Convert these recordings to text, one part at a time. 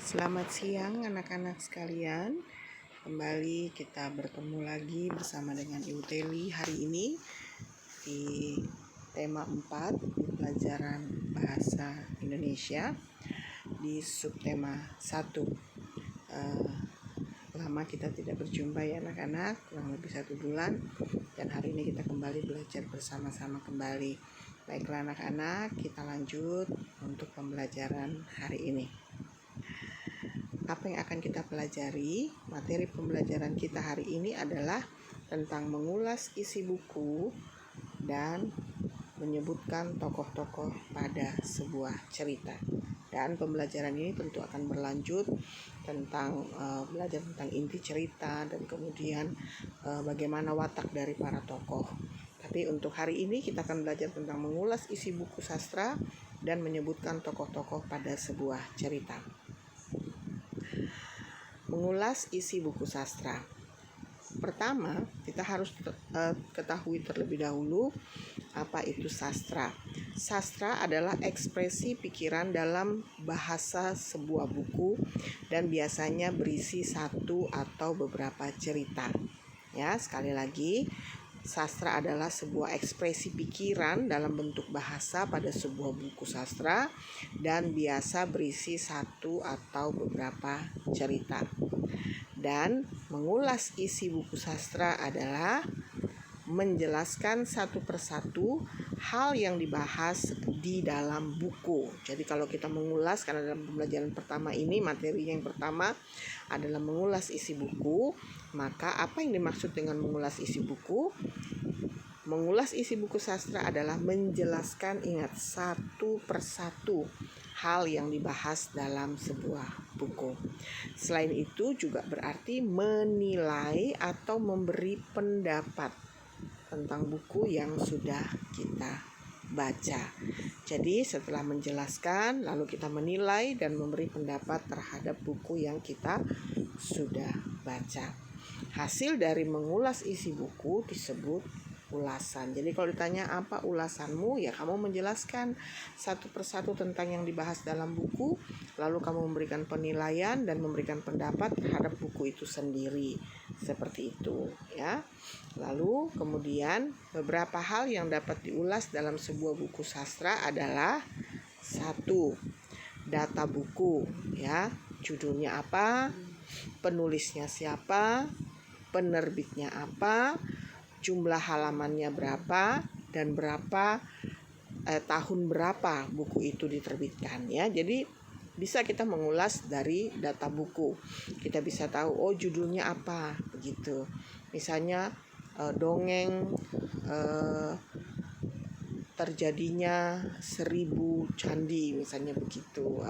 Selamat siang anak-anak sekalian. Kembali kita bertemu lagi bersama dengan Ibu Teli hari ini di tema 4 pelajaran bahasa Indonesia di subtema 1. Lama kita tidak berjumpa ya anak-anak, kurang lebih 1 bulan, dan hari ini kita kembali belajar bersama-sama kembali. Baiklah anak-anak, kita lanjut untuk pembelajaran hari ini. Apa yang akan kita pelajari? Materi pembelajaran kita hari ini adalah tentang mengulas isi buku dan menyebutkan tokoh-tokoh pada sebuah cerita. Dan pembelajaran ini tentu akan berlanjut tentang belajar tentang inti cerita dan kemudian bagaimana watak dari para tokoh. Tapi untuk hari ini kita akan belajar tentang mengulas isi buku sastra dan menyebutkan tokoh-tokoh pada sebuah cerita. Mengulas isi buku sastra. Pertama, kita harus ketahui terlebih dahulu apa itu sastra. Sastra adalah ekspresi pikiran dalam bahasa sebuah buku dan biasanya berisi satu atau beberapa cerita. Ya, sekali lagi, sastra adalah sebuah ekspresi pikiran dalam bentuk bahasa pada sebuah buku sastra dan biasa berisi satu atau beberapa cerita. Dan mengulas isi buku sastra adalah menjelaskan satu persatu hal yang dibahas di dalam buku. Jadi kalau kita mengulas, karena dalam pembelajaran pertama ini materi yang pertama adalah mengulas isi buku, maka apa yang dimaksud dengan mengulas isi buku? Mengulas isi buku sastra adalah menjelaskan, ingat, satu persatu hal yang dibahas dalam sebuah buku. Selain itu juga berarti menilai atau memberi pendapat tentang buku yang sudah kita baca. Jadi setelah menjelaskan, lalu kita menilai dan memberi pendapat terhadap buku yang kita sudah baca. Hasil dari mengulas isi buku disebut ulasan. Jadi kalau ditanya apa ulasanmu, ya kamu menjelaskan satu persatu tentang yang dibahas dalam buku, lalu kamu memberikan penilaian dan memberikan pendapat terhadap buku itu sendiri. Seperti itu, ya. Lalu kemudian beberapa hal yang dapat diulas dalam sebuah buku sastra adalah 1. Data buku, ya. Judulnya apa? Penulisnya siapa? Penerbitnya apa? Jumlah halamannya berapa dan tahun berapa buku itu diterbitkan, ya. Jadi bisa kita mengulas dari data buku. Kita bisa tahu judulnya apa begitu. Misalnya dongeng terjadinya 1000 candi, misalnya begitu.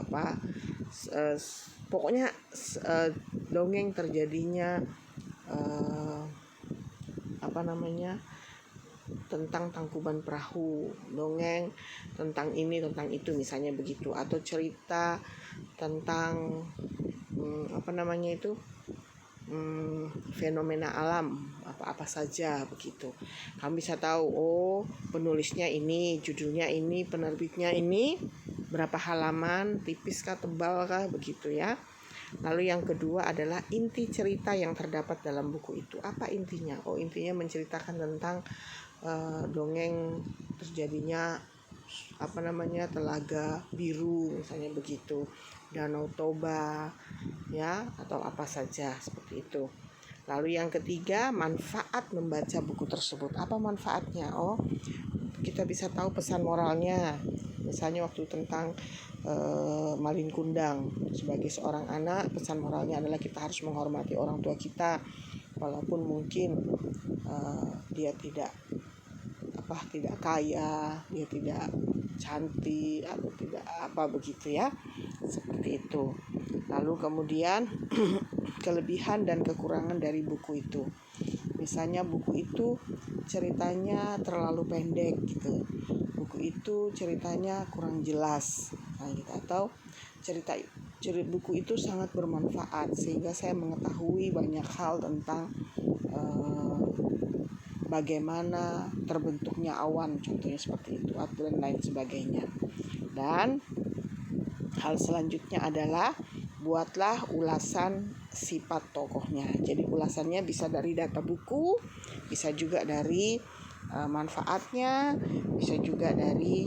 Pokoknya dongeng terjadinya tentang Tangkuban Perahu, dongeng tentang ini tentang itu, misalnya begitu. Atau cerita tentang fenomena alam apa saja begitu. Kamu bisa tahu penulisnya ini, judulnya ini, penerbitnya ini, berapa halaman, tipis kah, tebal kah, begitu, ya. Lalu yang kedua adalah inti cerita yang terdapat dalam buku itu. Apa intinya? Intinya menceritakan tentang dongeng terjadinya Telaga Biru, misalnya begitu, Danau Toba, ya, atau apa saja seperti itu. Lalu yang ketiga, manfaat membaca buku tersebut. Apa manfaatnya? Kita bisa tahu pesan moralnya. Misalnya waktu tentang Malin Kundang, sebagai seorang anak, pesan moralnya adalah kita harus menghormati orang tua kita, walaupun mungkin dia tidak kaya, dia tidak cantik atau tidak begitu, ya. Seperti itu. Lalu kemudian kelebihan dan kekurangan dari buku itu. Misalnya buku itu ceritanya terlalu pendek gitu. Buku itu ceritanya kurang jelas. Atau buku itu sangat bermanfaat sehingga saya mengetahui banyak hal tentang bagaimana terbentuknya awan, contohnya seperti itu, dan lain sebagainya. Dan hal selanjutnya adalah buatlah ulasan sifat tokohnya. Jadi ulasannya bisa dari data buku, bisa juga dari manfaatnya, bisa juga dari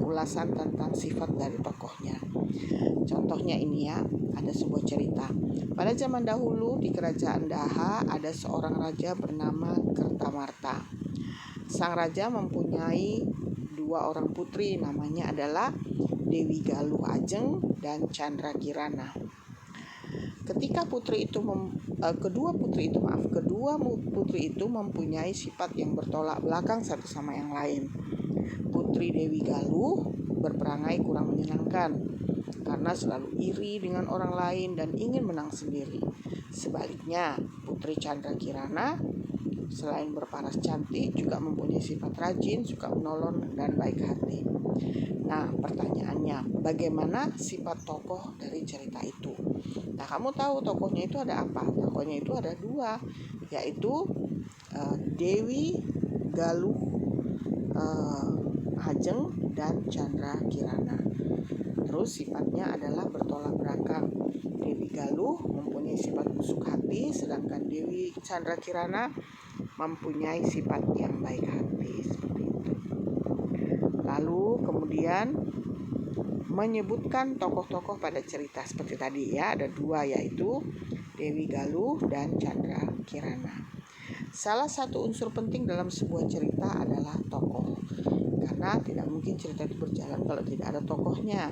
ulasan tentang sifat dari tokohnya. Contohnya ini ya, ada sebuah cerita. Pada zaman dahulu di kerajaan Daha ada seorang raja bernama Kertamarta. Sang raja mempunyai 2 orang putri, namanya adalah Dewi Galuh Ajeng dan Chandra Kirana. Ketika kedua putri itu mempunyai sifat yang bertolak belakang satu sama yang lain. Putri Dewi Galuh berperangai kurang menyenangkan karena selalu iri dengan orang lain dan ingin menang sendiri. Sebaliknya, Putri Chandra Kirana selain berparas cantik juga mempunyai sifat rajin, suka menolong dan baik hati. Nah, pertanyaannya, bagaimana sifat tokoh dari cerita itu? Nah, kamu tahu tokohnya itu ada apa? Tokohnya itu ada 2, yaitu Dewi Galuh Ajeng dan Chandra Kirana. Terus sifatnya adalah bertolak belakang. Dewi Galuh mempunyai sifat busuk hati, sedangkan Dewi Chandra Kirana mempunyai sifat yang baik hati, seperti itu. Lalu kemudian menyebutkan tokoh-tokoh pada cerita seperti tadi ya, ada 2 yaitu Dewi Galuh dan Chandra Kirana. Salah satu unsur penting dalam sebuah cerita adalah tokoh, karena tidak mungkin cerita itu berjalan kalau tidak ada tokohnya.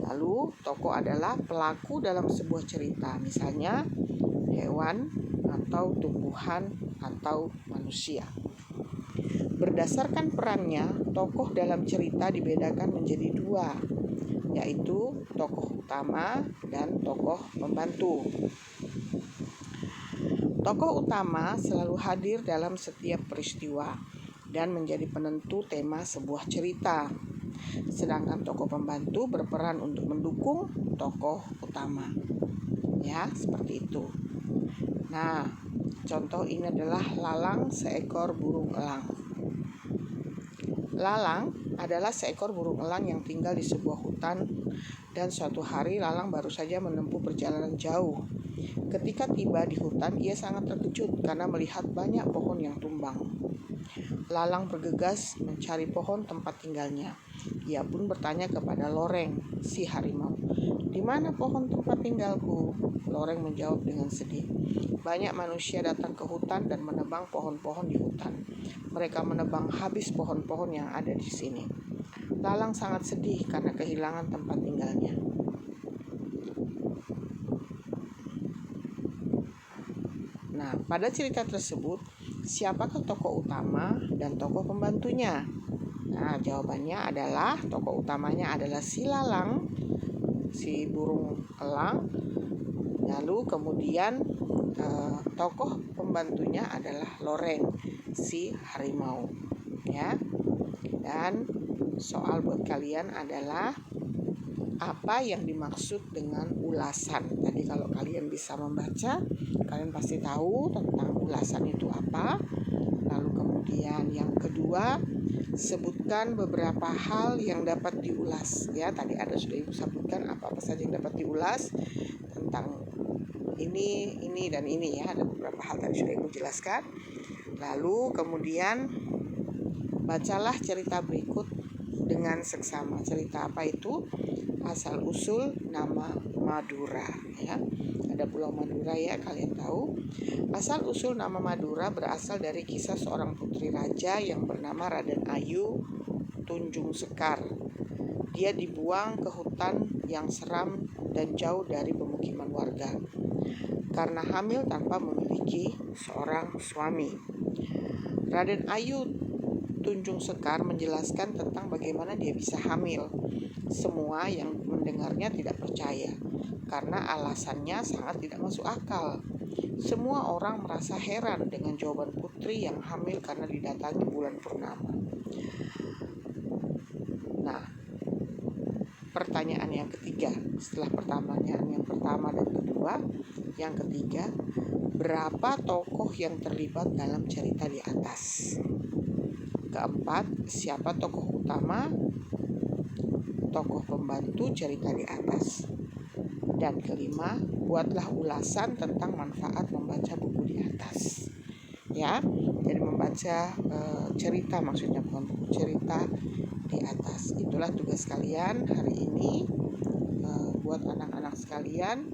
Lalu tokoh adalah pelaku dalam sebuah cerita, misalnya hewan atau tumbuhan atau manusia. Berdasarkan perannya, tokoh dalam cerita dibedakan menjadi 2, yaitu tokoh utama dan tokoh pembantu. Tokoh utama selalu hadir dalam setiap peristiwa dan menjadi penentu tema sebuah cerita. Sedangkan tokoh pembantu berperan untuk mendukung tokoh utama. Ya, seperti itu. Nah, contoh ini adalah Lalang seekor burung elang. Lalang adalah seekor burung elang yang tinggal di sebuah hutan, dan suatu hari Lalang baru saja menempuh perjalanan jauh. Ketika tiba di hutan, ia sangat terkejut karena melihat banyak pohon yang tumbang. Lalang bergegas mencari pohon tempat tinggalnya. Ia pun bertanya kepada Loreng, si harimau, "Di mana pohon tempat tinggalku?" Loreng menjawab dengan sedih, "Banyak manusia datang ke hutan dan menebang pohon-pohon di hutan. Mereka menebang habis pohon-pohon yang ada di sini." Lalang sangat sedih karena kehilangan tempat tinggalnya. Nah, pada cerita tersebut, siapakah tokoh utama dan tokoh pembantunya? Nah, jawabannya adalah tokoh utamanya adalah si Lalang, si burung elang. Lalu kemudian tokoh pembantunya adalah Loreng, si harimau. Ya. Dan soal buat kalian adalah apa yang dimaksud dengan ulasan. Tadi kalau kalian bisa membaca, kalian pasti tahu tentang ulasan itu apa. Lalu kemudian yang kedua, sebutkan beberapa hal yang dapat diulas. Ya, tadi sudah Ibu sebutkan apa saja yang dapat diulas tentang ini dan ini ya. Ada beberapa hal tadi sudah Ibu jelaskan. Lalu kemudian bacalah cerita berikut dengan seksama. Cerita apa itu? Asal usul nama Madura ya. Ada Pulau Madura ya, kalian tahu. Asal usul nama Madura berasal dari kisah seorang putri raja yang bernama Raden Ayu Tunjung Sekar. Dia dibuang ke hutan yang seram dan jauh dari pemukiman warga karena hamil tanpa memiliki seorang suami. Raden Ayu Tunjung Sekar menjelaskan tentang bagaimana dia bisa hamil. Semua yang mendengarnya tidak percaya karena alasannya sangat tidak masuk akal. Semua orang merasa heran dengan jawaban putri yang hamil karena didatangi bulan purnama. Nah, pertanyaan yang ketiga, setelah pertanyaan yang pertama dan kedua, yang ketiga, berapa tokoh yang terlibat dalam cerita di atas? Keempat, siapa tokoh utama, tokoh pembantu cerita di atas? Dan kelima, buatlah ulasan tentang manfaat membaca buku di atas. Ya, jadi membaca cerita, maksudnya bukan buku, cerita di atas. Itulah tugas kalian hari ini. Buat anak-anak sekalian,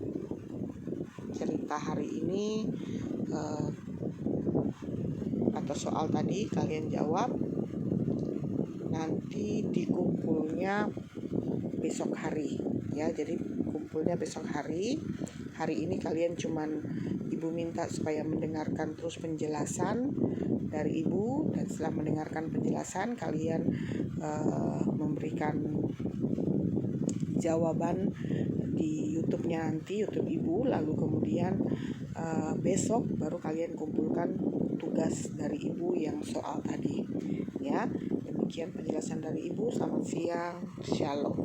cerita hari ini atau soal tadi kalian jawab. Nanti dikumpulnya besok hari, ya. Jadi kumpulnya besok hari. Hari ini kalian cuman Ibu minta supaya mendengarkan terus penjelasan dari Ibu, dan setelah mendengarkan penjelasan kalian memberikan jawaban di YouTube-nya nanti, YouTube Ibu. Lalu kemudian besok baru kalian kumpulkan tugas dari Ibu yang soal tadi, ya. Demikian penjelasan dari Ibu. Selamat siang, Shalom.